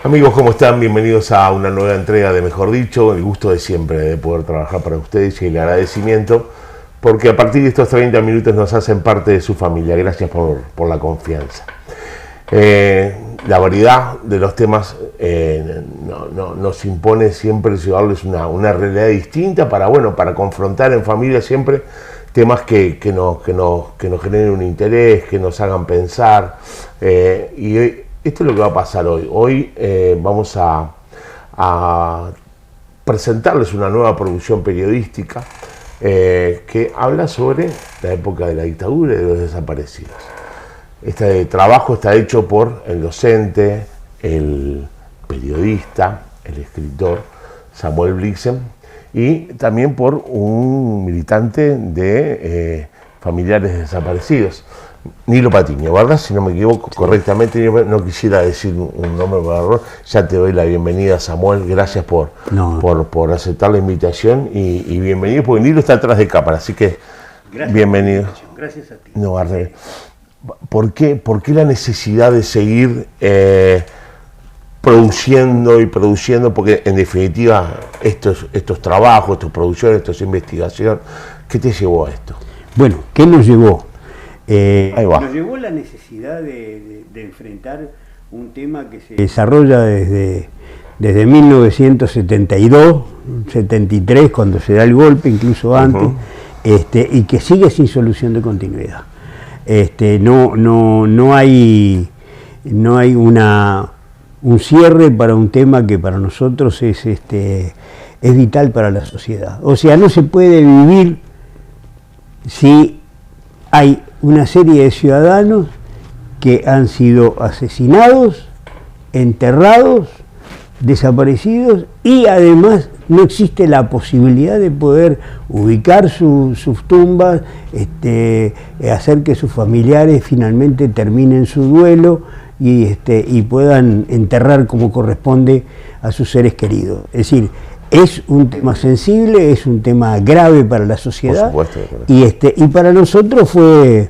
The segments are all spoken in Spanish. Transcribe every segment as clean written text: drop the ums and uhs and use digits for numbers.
Amigos, ¿cómo están? Bienvenidos a una nueva entrega de Mejor Dicho. El gusto de siempre de poder trabajar para ustedes y el agradecimiento porque a partir de estos 30 minutos nos hacen parte de su familia. Gracias por la confianza. La variedad de los temas nos impone siempre llevarles una realidad distinta para confrontar en familia siempre temas que nos generen un interés, que nos hagan pensar. Esto es lo que va a pasar hoy. Hoy vamos a presentarles una nueva producción periodística que habla sobre la época de la dictadura y de los desaparecidos. Este trabajo está hecho por el docente, el periodista, el escritor Samuel Blixen y también por un militante de familiares desaparecidos. Nilo Patiño, ¿verdad? Si no me equivoco correctamente, no quisiera decir un nombre por error. Ya te doy la bienvenida, Samuel. Gracias por aceptar la invitación y bienvenido, porque Nilo está atrás de cámara, así que gracias, bienvenido. Gracias a ti. No, ¿Por qué la necesidad de seguir produciendo y produciendo? Porque en definitiva estos trabajos, estas producciones, estas investigaciones, ¿qué te llevó a esto? Bueno, ¿qué nos llevó? Ahí va. Nos llevó la necesidad de enfrentar un tema que se desarrolla desde 1972, 73, cuando se da el golpe, incluso antes, y que sigue sin solución de continuidad. No hay un cierre para un tema que para nosotros es vital para la sociedad. O sea, no se puede vivir si hay una serie de ciudadanos que han sido asesinados, enterrados, desaparecidos, y además no existe la posibilidad de poder ubicar sus tumbas, hacer que sus familiares finalmente terminen su duelo y puedan enterrar como corresponde a sus seres queridos. Es decir, es un tema sensible, es un tema grave para la sociedad. Por supuesto. Y para nosotros fue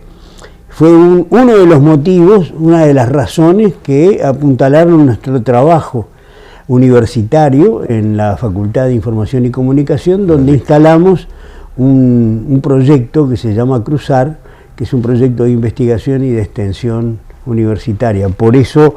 uno de los motivos, una de las razones que apuntalaron nuestro trabajo universitario en la Facultad de Información y Comunicación, donde instalamos un proyecto que se llama Cruzar, que es un proyecto de investigación y de extensión universitaria. Por eso,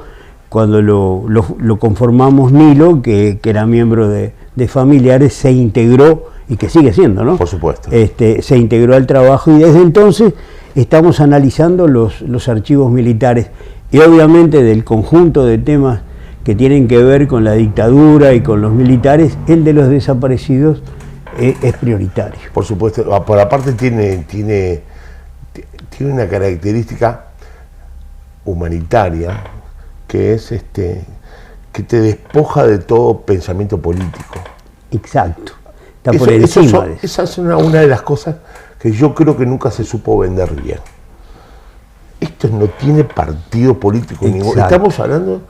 cuando lo conformamos Nilo, que era miembro de Familiares, se integró, y que sigue siendo, ¿no? Por supuesto. Se integró al trabajo, y desde entonces estamos analizando los archivos militares, y obviamente del conjunto de temas que tienen que ver con la dictadura y con los militares, el de los desaparecidos es prioritario. Por supuesto, por aparte tiene una característica humanitaria, que es que te despoja de todo pensamiento político. Exacto, está por encima de eso. Esa es una de las cosas que yo creo que nunca se supo vender bien. Esto no tiene partido político ninguno. Estamos hablando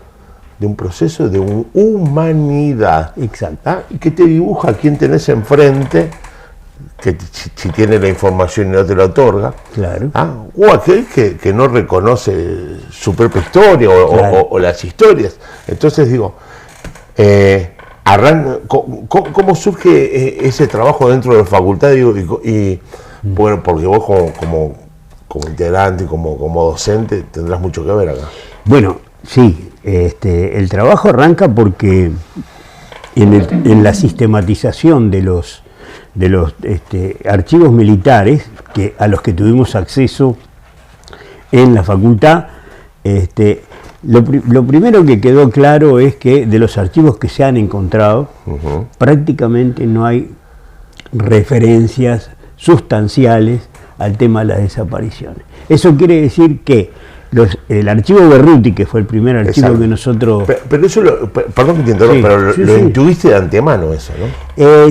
de un proceso de humanidad. Exacto. Y que te dibuja a quién tenés enfrente, que si tiene la información y no te la otorga. Claro. O aquel que no reconoce su propia historia o las historias. Entonces digo, ¿cómo surge ese trabajo dentro de la facultad? Bueno, porque vos como integrante, como docente, tendrás mucho que ver acá. Bueno, sí, el trabajo arranca porque en la sistematización de los archivos militares a los que tuvimos acceso en la facultad, lo primero que quedó claro es que de los archivos que se han encontrado, prácticamente no hay referencias sustanciales al tema de las desapariciones. Eso quiere decir que el archivo Berruti, que fue el primer archivo que nosotros... Pero eso, perdón que te interrumpa, pero lo intuiste de antemano eso, ¿no?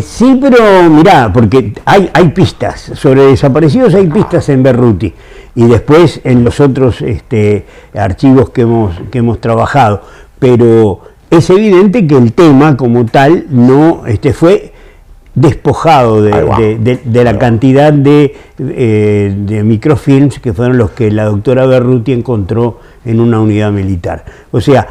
Sí, pero mirá, porque hay pistas, sobre desaparecidos hay pistas en Berruti, y después en los otros archivos que hemos trabajado, pero es evidente que el tema como tal no fue despojado de la cantidad de microfilms que fueron los que la doctora Berruti encontró en una unidad militar. O sea,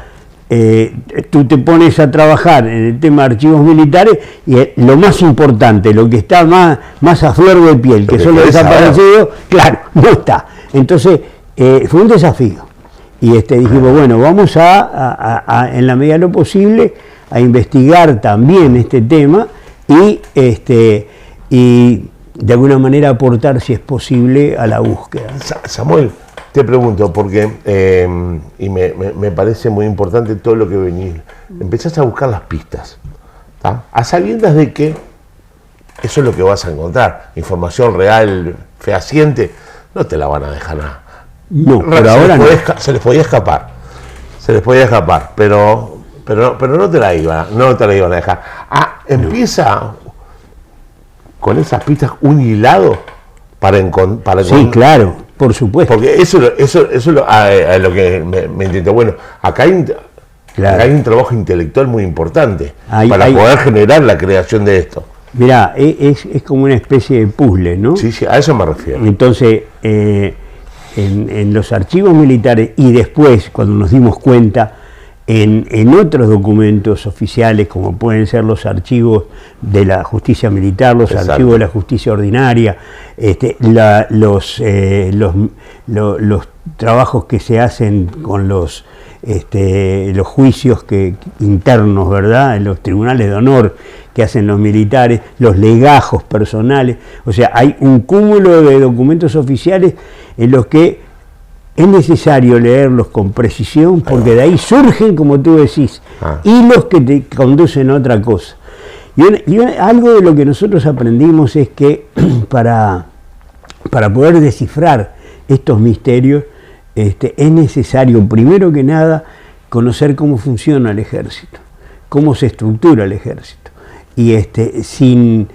tú te pones a trabajar en el tema de archivos militares y lo más importante, lo que está más a flor de piel, que son los desaparecidos, claro, no está. Entonces, fue un desafío. Y dijimos, bueno, vamos en la medida de lo posible, a investigar también este tema y de alguna manera aportar, si es posible, a la búsqueda. Samuel, te pregunto, porque y me parece muy importante todo lo que venís. Empezás a buscar las pistas, ¿tá? A sabiendas de que eso es lo que vas a encontrar. Información real, fehaciente, no te la van a dejar nada. No, pero ahora no. Se les podía escapar. Pero no te la iban a dejar. Empieza con esas pistas un hilado para sí, claro, por supuesto. Porque eso es lo que me entiendo. Bueno, acá hay un trabajo intelectual muy importante para poder generar la creación de esto. Mirá, es como una especie de puzzle, ¿no? Sí, a eso me refiero. Entonces, en los archivos militares y después, cuando nos dimos cuenta, en otros documentos oficiales, como pueden ser los archivos de la justicia militar, los Exacto. archivos de la justicia ordinaria, los trabajos que se hacen con los juicios internos, ¿verdad?, en los tribunales de honor que hacen los militares, los legajos personales. O sea, hay un cúmulo de documentos oficiales en los que es necesario leerlos con precisión, porque de ahí surgen, como tú decís, hilos que te conducen a otra cosa. Algo de lo que nosotros aprendimos es que para poder descifrar estos misterios, es necesario, primero que nada, conocer cómo funciona el ejército, cómo se estructura el ejército. Y sin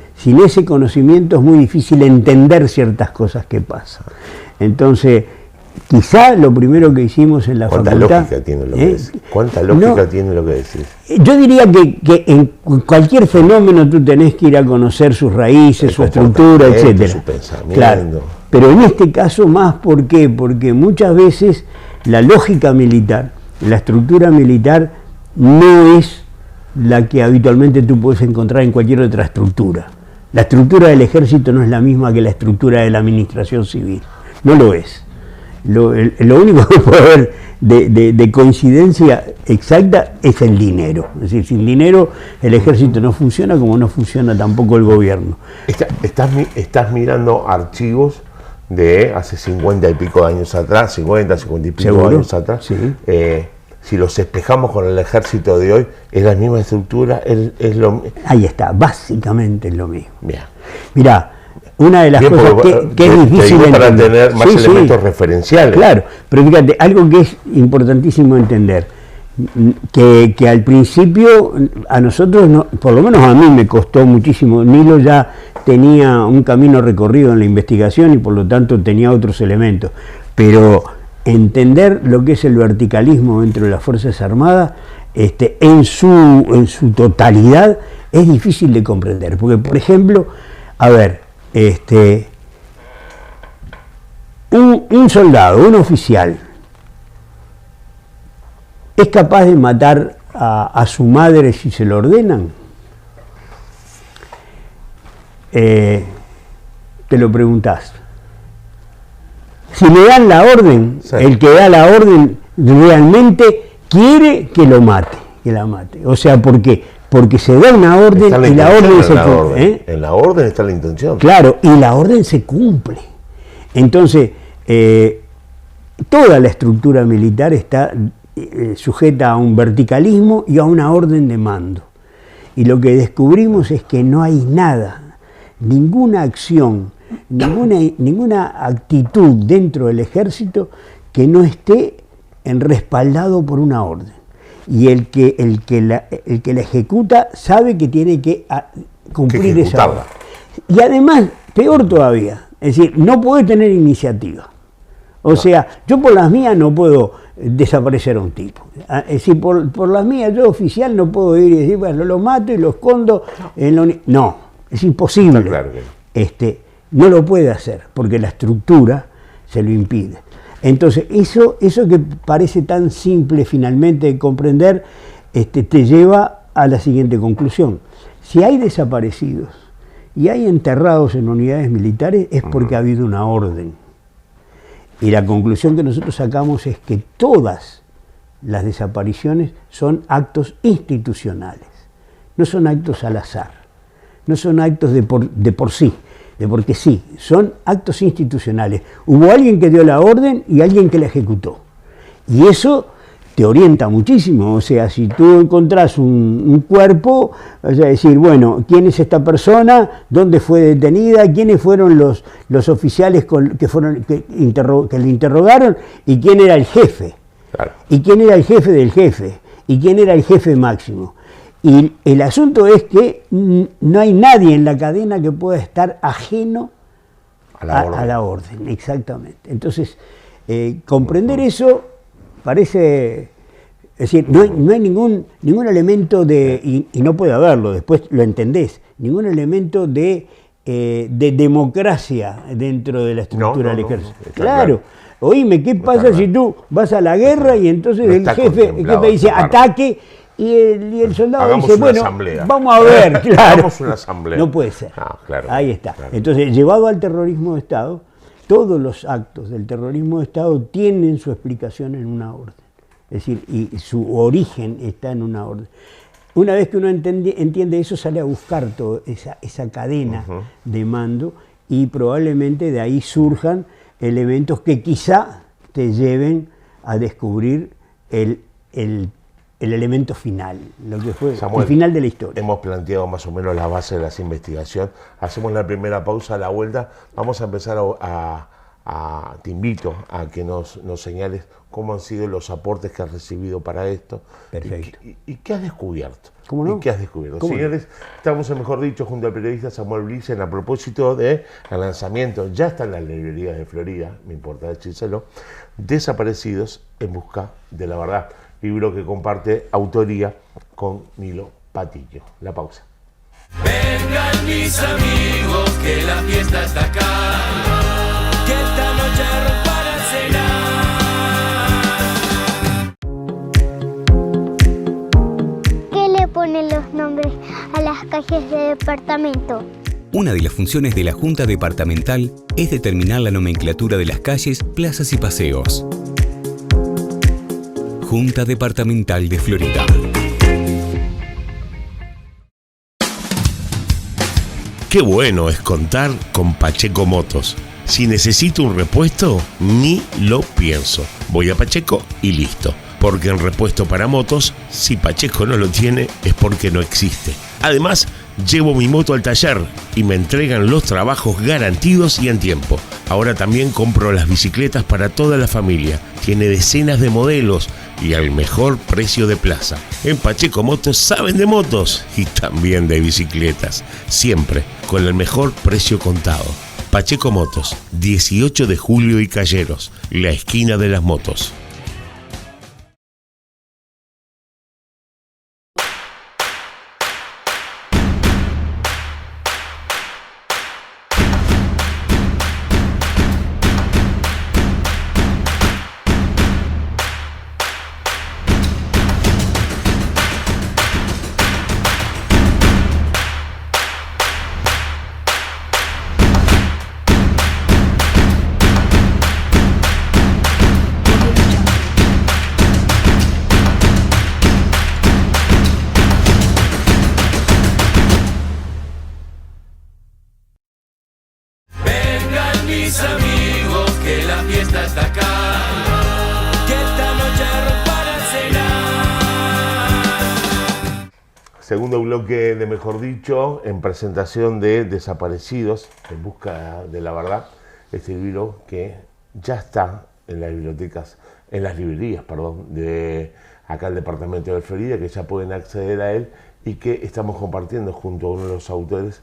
ese conocimiento es muy difícil entender ciertas cosas que pasan. Entonces, quizá lo primero que hicimos en la facultad... ¿Cuánta lógica tiene lo que decís? ¿Cuánta lógica tiene lo que decís? Yo diría que en cualquier fenómeno tú tenés que ir a conocer sus raíces, su estructura, etc. Su pensamiento. Claro. Pero en este caso más, ¿por qué? Porque muchas veces la lógica militar, la estructura militar, no es la que habitualmente tú puedes encontrar en cualquier otra estructura. La estructura del ejército no es la misma que la estructura de la administración civil. No lo es. Lo único que puede haber de coincidencia exacta es el dinero. Es decir, sin dinero el ejército no funciona, como no funciona tampoco el gobierno. Estás mirando archivos de hace 50 y pico de años atrás, 50 y pico de años atrás. Sí. Si los espejamos con el ejército de hoy, ¿es la misma estructura? ¿Es lo... Ahí está, básicamente es lo mismo. Bien. Mirá, una de las cosas que es difícil para tener más elementos referenciales. Claro, pero fíjate, algo que es importantísimo entender, que al principio a nosotros, por lo menos a mí me costó muchísimo. Nilo ya tenía un camino recorrido en la investigación y por lo tanto tenía otros elementos, pero entender lo que es el verticalismo dentro de las Fuerzas Armadas en su totalidad es difícil de comprender, porque por ejemplo, a ver, un soldado, un oficial, ¿es capaz de matar a su madre si se lo ordenan? Te lo preguntás. Si le dan la orden, sí, el que da la orden realmente quiere que lo mate, que la mate. O sea, ¿por qué? Porque se da una orden y la orden se cumple. En la orden está la intención. Claro, y la orden se cumple. Entonces, toda la estructura militar está sujeta a un verticalismo y a una orden de mando. Y lo que descubrimos es que no hay nada, ninguna acción, ninguna actitud dentro del ejército que no esté respaldado por una orden. Y el que la ejecuta sabe que tiene que cumplir esa orden. Y además, peor todavía, es decir, no puede tener iniciativa. O sea, yo por las mías no puedo desaparecer a un tipo. Es decir, por las mías, yo oficial no puedo ir y decir, bueno, lo mato y lo escondo. No, es imposible. Claro que no lo puede hacer, porque la estructura se lo impide. Entonces, eso que parece tan simple finalmente de comprender, te lleva a la siguiente conclusión. Si hay desaparecidos y hay enterrados en unidades militares, es porque ha habido una orden. Y la conclusión que nosotros sacamos es que todas las desapariciones son actos institucionales, no son actos al azar, no son actos de por sí, de porque sí, son actos institucionales. Hubo alguien que dio la orden y alguien que la ejecutó. Y eso te orienta muchísimo. O sea, si tú encontrás un cuerpo, vas a decir, bueno, ¿quién es esta persona? ¿Dónde fue detenida? ¿Quiénes fueron los oficiales que le interrogaron? ¿Y quién era el jefe? Claro. ¿Y quién era el jefe del jefe? ¿Y quién era el jefe máximo? Y el asunto es que no hay nadie en la cadena que pueda estar ajeno a la orden. Exactamente. Entonces, comprender eso parece... Es decir, no hay ningún elemento de... Y no puede haberlo, después lo entendés, ningún elemento de democracia dentro de la estructura del ejército. Claro. Oíme, ¿qué pasa si tú vas a la guerra y entonces el jefe dice ataque y el soldado hagamos dice, bueno, asamblea. Vamos a ver, claro. Hagamos una asamblea. No puede ser. Claro, ahí está. Claro. Entonces, llevado al terrorismo de Estado, todos los actos del terrorismo de Estado tienen su explicación en una orden. Es decir, y su origen está en una orden. Una vez que uno entiende eso, sale a buscar toda esa cadena de mando y probablemente de ahí surjan elementos que quizá te lleven a descubrir el elemento final, lo que fue Samuel, el final de la historia. Hemos planteado más o menos las bases de las investigaciones. Hacemos la primera pausa, a la vuelta. Vamos a empezar te invito a que nos señales cómo han sido los aportes que has recibido para esto. Perfecto. ¿Y qué has descubierto? ¿Cómo no? ¿Y qué has descubierto? ¿Cómo Señores, estamos, mejor dicho, junto al periodista Samuel Blitzen a propósito del lanzamiento, ya está en las librerías de Florida, me importa decírselo, Desaparecidos en busca de la verdad, libro que comparte autoría con Nilo Patillo. La pausa. Vengan mis amigos, que la fiesta está acá, que esta noche rompan a cenar. ¿Qué le ponen los nombres a las calles de departamento? Una de las funciones de la Junta Departamental es determinar la nomenclatura de las calles, plazas y paseos. Junta Departamental de Florida. Qué bueno es contar con Pacheco Motos. Si necesito un repuesto, ni lo pienso. Voy a Pacheco y listo. Porque en repuesto para motos, si Pacheco no lo tiene, es porque no existe. Además, llevo mi moto al taller y me entregan los trabajos garantidos y en tiempo. Ahora también compro las bicicletas para toda la familia. Tiene decenas de modelos y al mejor precio de plaza. En Pacheco Motos saben de motos y también de bicicletas. Siempre con el mejor precio contado. Pacheco Motos, 18 de julio y Calleros, la esquina de las motos. Mis amigos, que la fiesta está acá, que esta noche rompan a cenar. Segundo bloque de Mejor Dicho, en presentación de Desaparecidos en busca de la verdad. Este libro que ya está en las bibliotecas, en las librerías, de acá el departamento de Florida, que ya pueden acceder a él y que estamos compartiendo junto a uno de los autores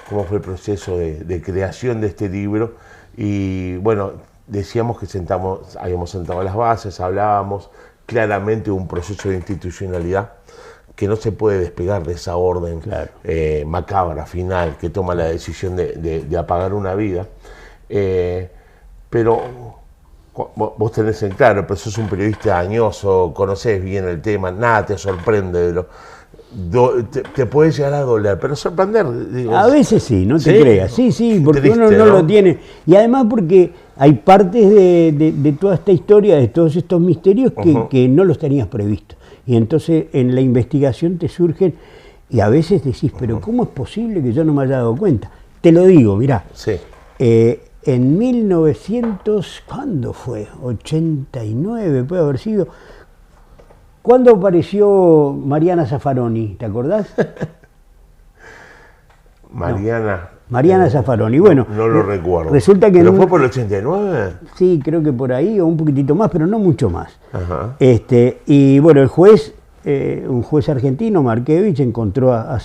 cómo fue el proceso de creación de este libro. Y bueno, decíamos que habíamos sentado las bases, hablábamos claramente de un proceso de institucionalidad que no se puede despegar de esa orden macabra, final, que toma la decisión de apagar una vida. Pero Vos tenés en claro, pero sos un periodista añoso, conocés bien el tema, nada te sorprende de lo... Te puede llegar a doler, pero sorprender, digo, a veces sí, no te ¿sí? creas, sí, porque Triste, uno no ¿no? lo tiene, y además porque hay partes de toda esta historia, de todos estos misterios que no los tenías previstos, y entonces en la investigación te surgen, y a veces decís, pero ¿cómo es posible que yo no me haya dado cuenta? Te lo digo, mirá, Sí. en 1900, ¿cuándo fue? 89, puede haber sido. ¿Cuándo apareció Mariana Zaffaroni? ¿Te acordás? Mariana Zaffaroni. Bueno, no lo recuerdo. Resulta que ¿Pero fue por el 89? Sí, creo que por ahí, o un poquitito más, pero no mucho más. Ajá. Y bueno, el juez, un juez argentino, Markevich, encontró a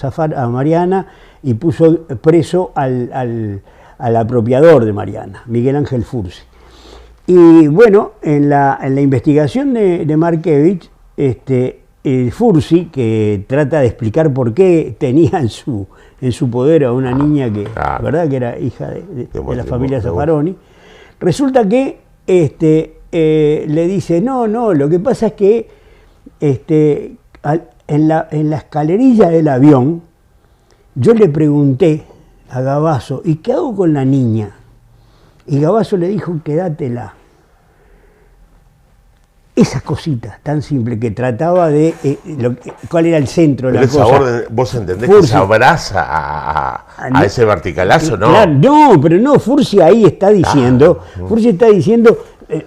Mariana y puso preso al apropiador de Mariana, Miguel Ángel Fursi. Y bueno, en la investigación de Markevich, Fursi, que trata de explicar por qué tenía en su poder a una niña que, Claro, ¿verdad?, que era hija de la familia bueno. Zaffaroni, resulta que le dice, no, lo que pasa es que en la escalerilla del avión, yo le pregunté a Gavazo, ¿y qué hago con la niña? Y Gavazo le dijo, quédatela. Esas cositas tan simples que trataba de cuál era el centro de Pero la esa cosa. orden, vos entendés Fursi. que se abraza a ese verticalazo, ¿no? Claro, no, pero no, Fursi ahí está diciendo,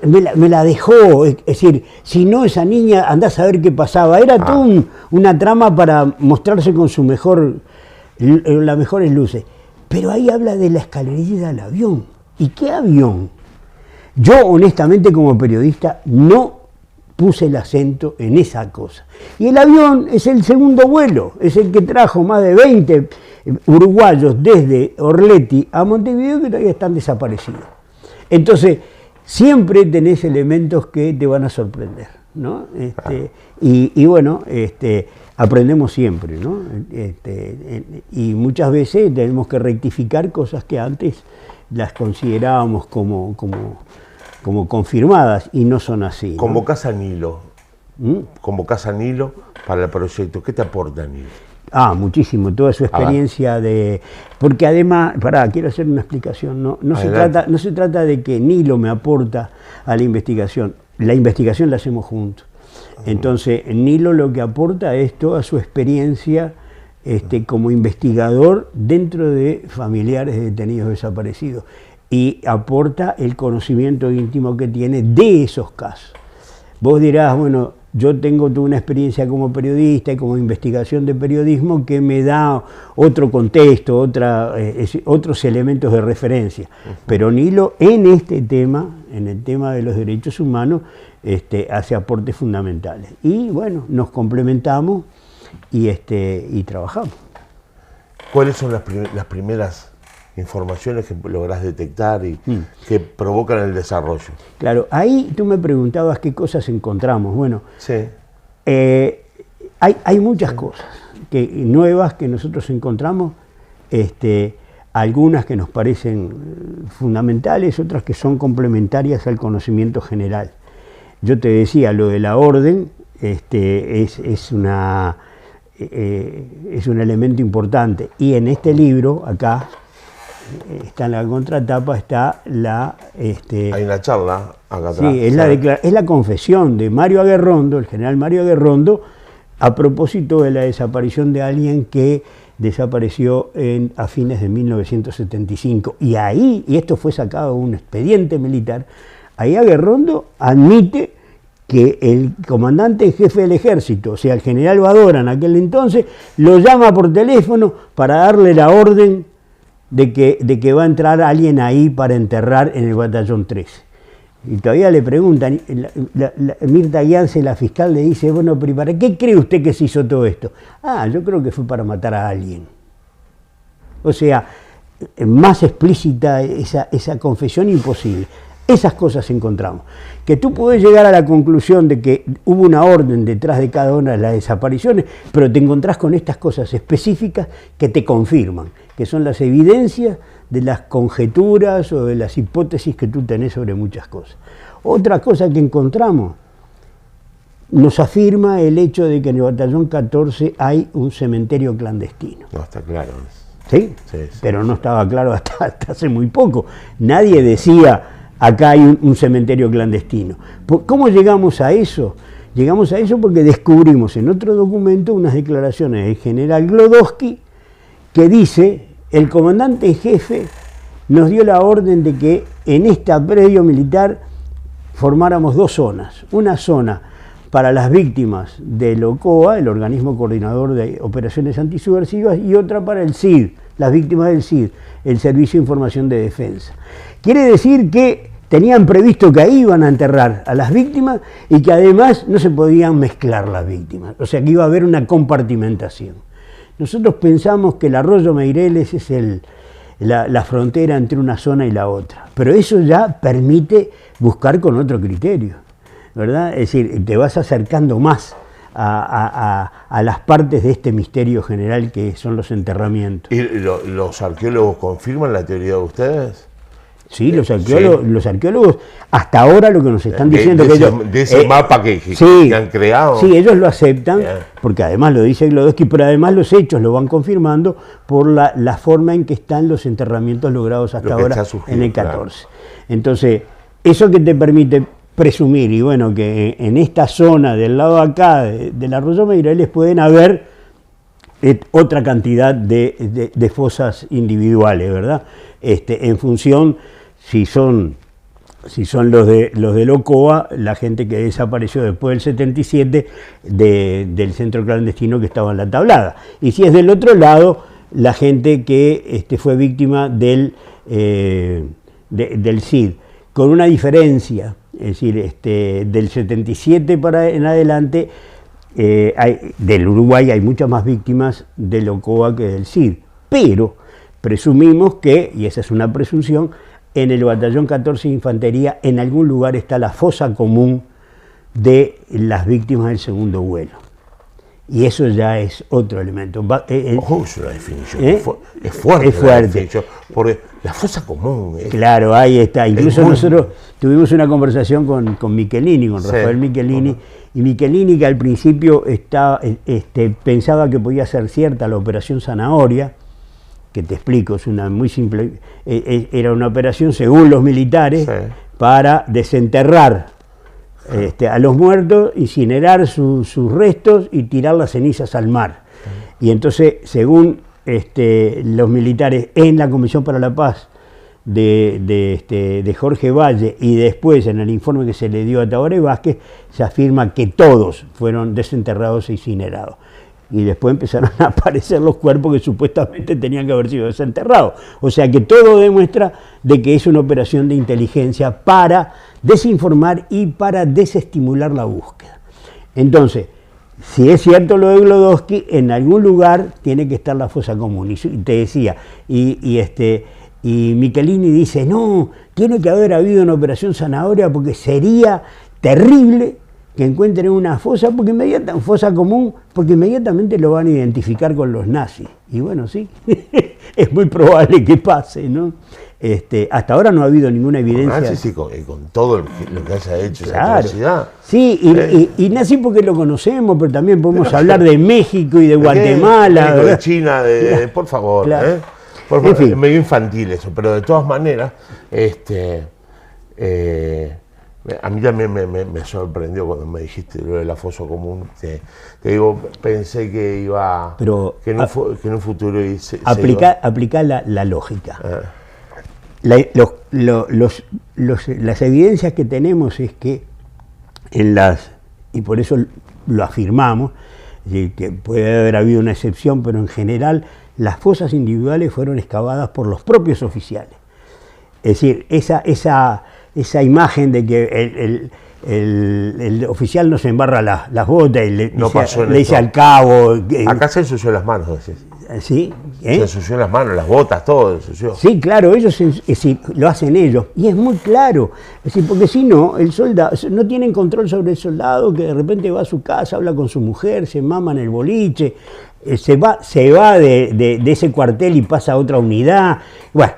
me la dejó, es decir, si no esa niña, andás a ver qué pasaba. Era todo una trama para mostrarse con las mejores luces. Pero ahí habla de la escalerilla del avión. ¿Y qué avión? Yo, honestamente, como periodista, no puse el acento en esa cosa. Y el avión es el segundo vuelo, es el que trajo más de 20 uruguayos desde Orleti a Montevideo que todavía están desaparecidos. Entonces, siempre tenés elementos que te van a sorprender, ¿no? Y bueno, aprendemos siempre, ¿no? Y muchas veces tenemos que rectificar cosas que antes las considerábamos como confirmadas y no son así, ¿no? Convocás a Nilo. Convocás a Nilo para el proyecto. ¿Qué te aporta Nilo? Muchísimo, toda su experiencia porque además, quiero hacer una explicación, no se trata de que Nilo me aporta a la investigación la hacemos juntos. Entonces, Nilo lo que aporta es toda su experiencia como investigador dentro de familiares de detenidos desaparecidos y aporta el conocimiento íntimo que tiene de esos casos. Vos dirás, bueno, yo tengo toda una experiencia como periodista y como investigación de periodismo que me da otro contexto, otros elementos de referencia. Pero Nilo en este tema, en el tema de los derechos humanos, hace aportes fundamentales. Y bueno, nos complementamos y trabajamos. ¿Cuáles son las primeras informaciones que lográs detectar y que provocan el desarrollo? Claro, ahí tú me preguntabas qué cosas encontramos. Bueno, Sí. Hay muchas cosas nuevas que nosotros encontramos, algunas que nos parecen fundamentales, otras que son complementarias al conocimiento general. Yo te decía, lo de la orden es un elemento importante. Y en este libro, acá, está en la contratapa, está la... Hay una charla acá atrás. Sí, es la confesión de Mario Aguerrondo, el general Mario Aguerrondo, a propósito de la desaparición de alguien que desapareció a fines de 1975. Y ahí, y esto fue sacado de un expediente militar, ahí Aguerrondo admite que el comandante en jefe del ejército, o sea, el general Badora en aquel entonces, lo llama por teléfono para darle la orden de que va a entrar alguien ahí para enterrar en el batallón 13. Y todavía le preguntan, Mirta Guiance, la fiscal, le dice, bueno, pero ¿para qué cree usted que se hizo todo esto? Yo creo que fue para matar a alguien. O sea, más explícita esa confesión imposible. Esas cosas encontramos. Que tú puedes llegar a la conclusión de que hubo una orden detrás de cada una de las desapariciones, pero te encontrás con estas cosas específicas que te confirman, que son las evidencias de las conjeturas o de las hipótesis que tú tenés sobre muchas cosas. Otra cosa que encontramos nos afirma el hecho de que en el batallón 14 hay un cementerio clandestino. No, está claro. ¿Sí? Sí, sí. Pero no estaba claro hasta hace muy poco. Nadie decía, acá hay un cementerio clandestino. ¿Cómo llegamos a eso? Llegamos a eso porque descubrimos en otro documento unas declaraciones del general Glodowski que dice, el comandante en jefe nos dio la orden de que en este predio militar formáramos dos zonas. Una zona para las víctimas del OCOA, el Organismo Coordinador de Operaciones Antisubversivas, y otra para el CID, las víctimas del CID, el Servicio de Información de Defensa. Quiere decir que tenían previsto que ahí iban a enterrar a las víctimas y que además no se podían mezclar las víctimas, o sea que iba a haber una compartimentación. Nosotros pensamos que el arroyo Meireles es la frontera entre una zona y la otra, pero eso ya permite buscar con otro criterio, ¿verdad? Es decir, te vas acercando más a las partes de este misterio general que son los enterramientos. ¿Y los arqueólogos confirman la teoría de ustedes? Sí, los arqueólogos hasta ahora lo que nos están diciendo de ese mapa que han creado. Sí, ellos lo aceptan, Bien. porque además lo dice Glodowski, pero además los hechos lo van confirmando por la forma en que están los enterramientos logrados hasta ahora en el 14. Claro. Entonces, eso que te permite presumir, y bueno, que en esta zona del lado de acá del arroyo Meireles pueden haber otra cantidad de fosas individuales, ¿verdad? En función, si son los del OCOA, la gente que desapareció después del 77 del centro clandestino que estaba en la Tablada. Y si es del otro lado, la gente que fue víctima del CID, con una diferencia, es decir, del 77 en adelante, del Uruguay hay muchas más víctimas del OCOA que del CID, pero presumimos que, y esa es una presunción, en el batallón 14 de Infantería en algún lugar está la fosa común de las víctimas del segundo vuelo. Y eso ya es otro elemento. Es una definición, es fuerte. Es fuerte. Definición, porque la fosa común. Claro, ahí está. Incluso nosotros tuvimos una conversación con Michelini, con Rafael Michelini, y Michelini, que al principio pensaba que podía ser cierta la operación Zanahoria, que te explico, es una muy simple, era una operación según los militares para desenterrar a los muertos, incinerar sus restos y tirar las cenizas al mar. Y entonces, según los militares en la Comisión para la Paz de Jorge Valle, y después en el informe que se le dio a Tabaré Vázquez, se afirma que todos fueron desenterrados e incinerados. Y después empezaron a aparecer los cuerpos que supuestamente tenían que haber sido desenterrados. O sea que todo demuestra de que es una operación de inteligencia para desinformar y para desestimular la búsqueda. Entonces, si es cierto lo de Glodowski, en algún lugar tiene que estar la fosa común. Y te decía, y Michelini dice, no, tiene que haber habido una operación Zanahoria porque sería terrible que encuentren una fosa, fosa común, porque inmediatamente lo van a identificar con los nazis. Y bueno, sí, es muy probable que pase, ¿no? Hasta ahora no ha habido ninguna evidencia. Nazi, sí, con todo lo que haya hecho, claro, esa atrocidad. Sí, y nazi porque lo conocemos, pero también podemos hablar de México y de Guatemala. De China, por favor. Claro. Por favor, en fin. Es medio infantil eso, pero de todas maneras, a mí también me sorprendió cuando me dijiste lo de la fosa común. Te digo, pensé que iba. Pero que en un futuro aplica la lógica. Las evidencias que tenemos es que y por eso lo afirmamos, que puede haber habido una excepción, pero en general las fosas individuales fueron excavadas por los propios oficiales. Es decir, esa imagen de que el oficial no se embarra las botas y le dice al cabo. Acá se ensució las manos, decís. ¿Sí? Se ensució las manos, las botas, todo ensució. Sí, claro, ellos lo hacen ellos. Y es muy claro. Es decir, porque si no, el soldado, no tienen control sobre el soldado que de repente va a su casa, habla con su mujer, se mama en el boliche. se va de ese cuartel y pasa a otra unidad. Bueno,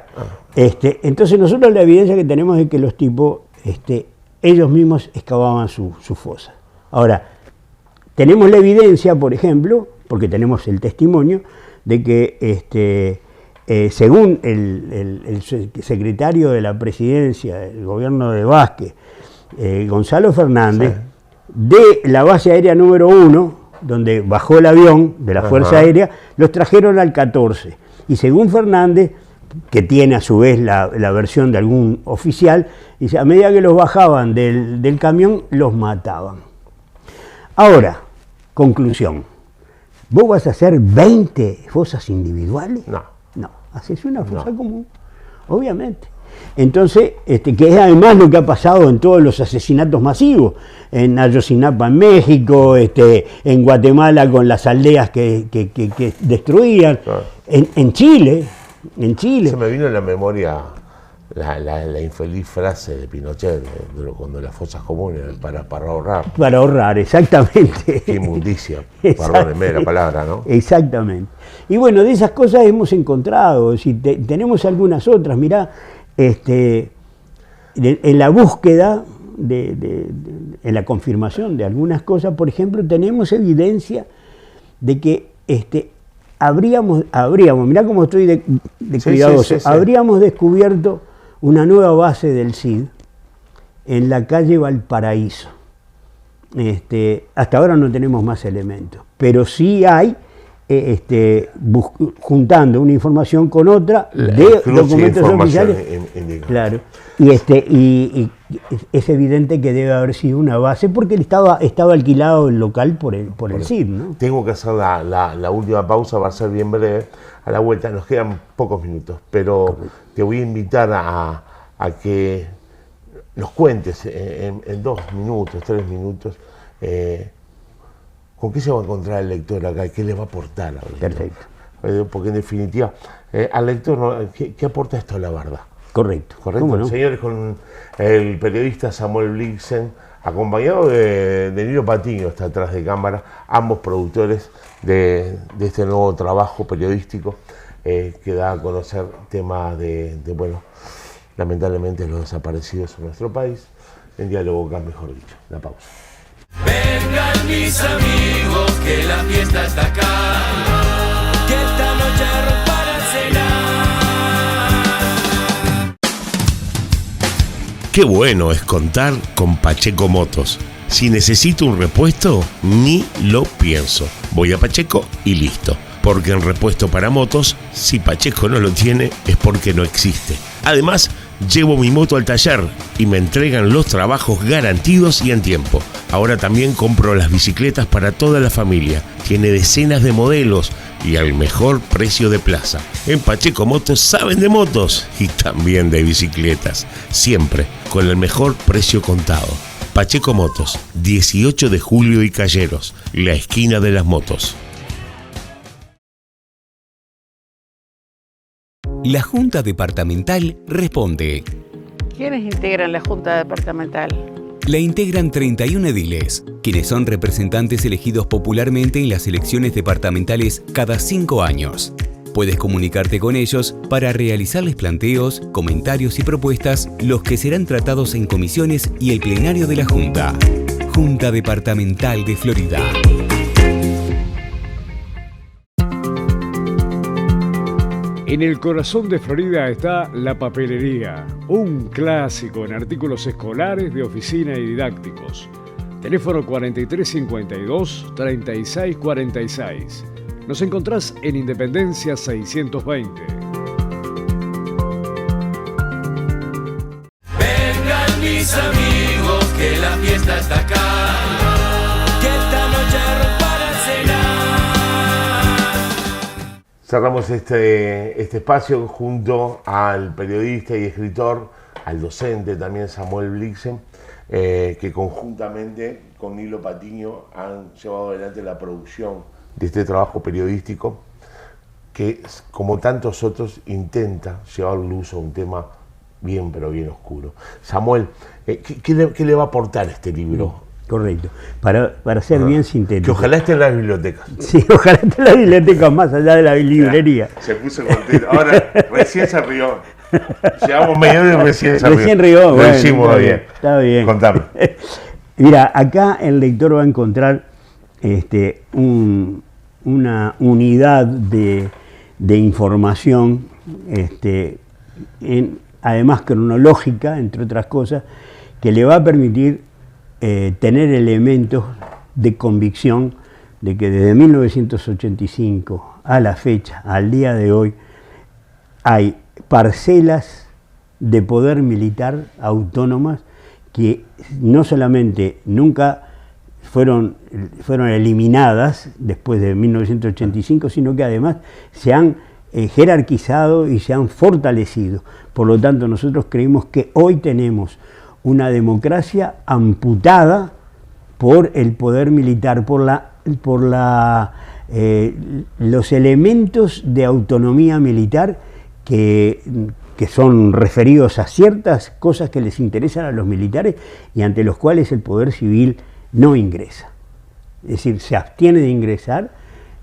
entonces nosotros la evidencia que tenemos es que los tipos, ellos mismos excavaban su fosa. Ahora, tenemos la evidencia, por ejemplo, porque tenemos el testimonio, de que según el secretario de la presidencia del gobierno de Vázquez, Gonzalo Fernández, de la base aérea número 1, donde bajó el avión de la Fuerza Aérea, los trajeron al 14. Y según Fernández, que tiene a su vez la versión de algún oficial, dice, a medida que los bajaban del camión, los mataban. Ahora, conclusión, ¿vos vas a hacer 20 fosas individuales? No. No, haces una fosa común, obviamente. Entonces, que es además lo que ha pasado en todos los asesinatos masivos, en Ayotzinapa en México, en Guatemala con las aldeas que destruían, Claro. en Chile. Se me vino en la memoria la infeliz frase de Pinochet, cuando las fosas comunes para ahorrar. Para ahorrar, exactamente. Qué inmundicia, Exacto. perdónenme la palabra, ¿no? Exactamente. Y bueno, de esas cosas hemos encontrado, tenemos algunas otras, mirá, en la búsqueda, en la confirmación de algunas cosas, por ejemplo, tenemos evidencia de que habríamos, mirá cómo estoy de cuidadoso, sí. habríamos descubierto una nueva base del CID en la calle Valparaíso. Hasta ahora no tenemos más elementos, pero sí hay, juntando una información con otra de documentos oficiales. Claro, y es evidente que debe haber sido una base porque estaba alquilado el local por el CID, ¿no? Tengo que hacer la última pausa, va a ser bien breve. A la vuelta nos quedan pocos minutos, pero te voy a invitar a que nos cuentes en 2 minutos, 3 minutos, ¿con qué se va a encontrar el lector acá? ¿Qué le va a aportar al lector? Perfecto. Porque en definitiva, al lector, ¿qué aporta esto a la verdad? Correcto. Correcto. No? Señores, con el periodista Samuel Blixen, acompañado de Nilo Patiño, está atrás de cámara, ambos productores de este nuevo trabajo periodístico que da a conocer temas bueno, lamentablemente los desaparecidos en nuestro país, en diálogo acá, mejor dicho. La pausa. Vengan mis amigos, que la fiesta está acá, que esta noche para cenar. Qué bueno es contar con Pacheco Motos. Si necesito un repuesto, ni lo pienso. Voy a Pacheco y listo. Porque en repuesto para motos, si Pacheco no lo tiene, es porque no existe. Además, llevo mi moto al taller y me entregan los trabajos garantidos y en tiempo. Ahora también compro las bicicletas para toda la familia. Tiene decenas de modelos y al mejor precio de plaza. En Pacheco Motos saben de motos y también de bicicletas. Siempre con el mejor precio contado. Pacheco Motos, 18 de julio y Calleros, la esquina de las motos. La Junta Departamental responde. ¿Quiénes integran la Junta Departamental? La integran 31 ediles, quienes son representantes elegidos popularmente en las elecciones departamentales cada 5 años. Puedes comunicarte con ellos para realizarles planteos, comentarios y propuestas, los que serán tratados en comisiones y el plenario de la Junta. Junta Departamental de Florida. En el corazón de Florida está La Papelería, un clásico en artículos escolares, de oficina y didácticos. Teléfono 4352-3646. Nos encontrás en Independencia 620. Vengan mis amigos, que la fiesta está acá, que esta noche para cenar. Cerramos este espacio junto al periodista y escritor, al docente también Samuel Blixen, que conjuntamente con Nilo Patiño han llevado adelante la producción de este trabajo periodístico que, como tantos otros, intenta llevar luz a un tema bien, pero bien oscuro. Samuel, ¿qué le va a aportar este libro correcto. Para ser bien sintético. Que ojalá esté en las bibliotecas. Sí, ojalá esté en las bibliotecas más allá de la librería. Se puso contento. Ahora, recién se rió. Llevamos medio hora y recién se rió. Recién rió, Lo bueno, hicimos está bien. Está bien. Contame. Mira, acá el lector va a encontrar una unidad de información, además cronológica, entre otras cosas, que le va a permitir tener elementos de convicción de que desde 1985 a la fecha, al día de hoy, hay parcelas de poder militar autónomas que no solamente nunca fueron eliminadas después de 1985, sino que además se han jerarquizado y se han fortalecido. Por lo tanto, nosotros creemos que hoy tenemos una democracia amputada por el poder militar, por los elementos de autonomía militar que son referidos a ciertas cosas que les interesan a los militares y ante los cuales el poder civil no ingresa. Es decir, se abstiene de ingresar,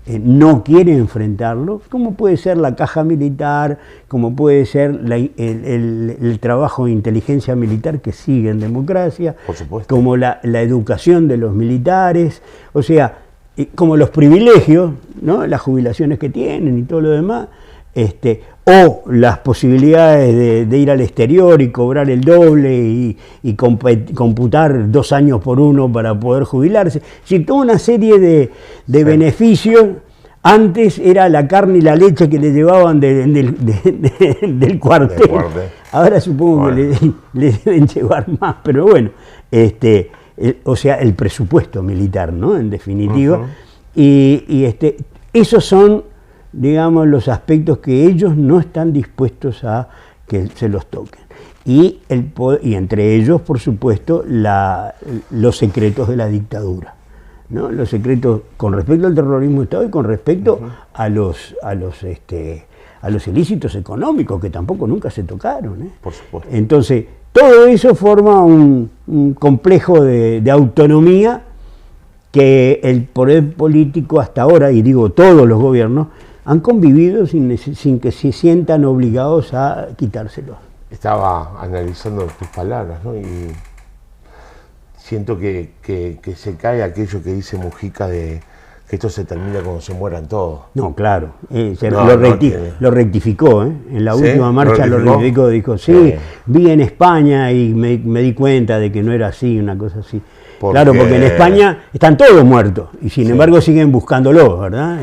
no quiere enfrentarlo, como puede ser la caja militar, como puede ser el trabajo de inteligencia militar que sigue en democracia, por supuesto, como la educación de los militares, o sea, como los privilegios, ¿no? Las jubilaciones que tienen y todo lo demás, o las posibilidades de ir al exterior y cobrar el doble y computar 2 años por uno para poder jubilarse. Sí, toda una serie de beneficios. Antes era la carne y la leche que le llevaban del cuartel. Ahora supongo que le deben llevar más, pero bueno, o sea, el presupuesto militar, ¿no? En definitiva. Y esos son, digamos, los aspectos que ellos no están dispuestos a que se los toquen. Y entre ellos, por supuesto, los secretos de la dictadura, ¿no? Los secretos con respecto al terrorismo de Estado y con respecto a los ilícitos económicos, que tampoco nunca se tocaron, ¿eh? Por supuesto. Entonces, todo eso forma un complejo de autonomía que el poder político hasta ahora, y digo todos los gobiernos, han convivido sin que se sientan obligados a quitárselo. Estaba analizando tus palabras, ¿no? Y siento que se cae aquello que dice Mujica de que esto se termina cuando se mueran todos. No, claro, lo rectificó, ¿eh? En la última marcha lo rectificó, dijo, vi en España y me di cuenta de que no era así, una cosa así. Claro, porque en España están todos muertos y sin embargo siguen buscándolos, ¿verdad?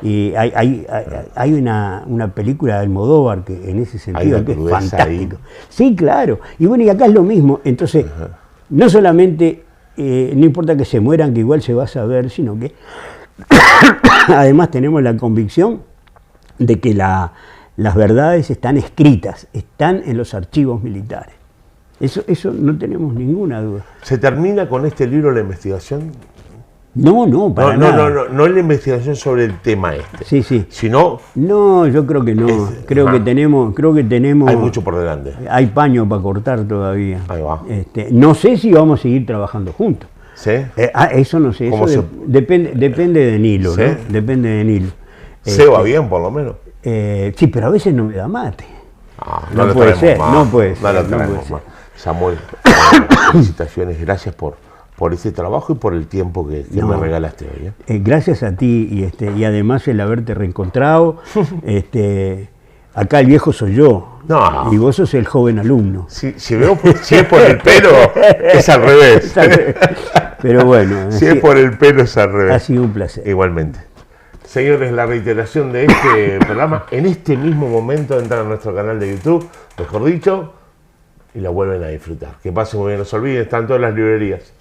Y hay una película de Almodóvar que en ese sentido que es fantástico. Sí, claro. Y bueno, y acá es lo mismo. Entonces, no solamente, no importa que se mueran, que igual se va a saber, sino que además tenemos la convicción de que las verdades están escritas, están en los archivos militares. Eso no tenemos ninguna duda. ¿Se termina con este libro la investigación? No, para nada. No es la investigación sobre el tema este. Sí. Sino... No, yo creo que no. Creo que tenemos... Hay mucho por delante. Hay paño para cortar todavía. Ahí va. No sé si vamos a seguir trabajando juntos. ¿Sí? Eso no sé. Eso depende de Nilo, ¿sí? ¿No? Depende de Nilo. Se va bien, por lo menos. Sí, pero a veces no me da mate. No puede ser, no puede ser. No lo traemos más. Samuel, felicitaciones, gracias por ese trabajo y por el tiempo que me regalaste hoy. Gracias a ti y además el haberte reencontrado. Acá el viejo soy yo y vos sos el joven alumno. Si es por el pelo, es al revés. Pero bueno. Si es por el pelo, es al revés. Ha sido un placer. Igualmente. Señores, la reiteración de este programa, en este mismo momento entran a nuestro canal de YouTube, mejor dicho, y la vuelven a disfrutar. Que pasen muy bien, no se olviden, están todas las librerías.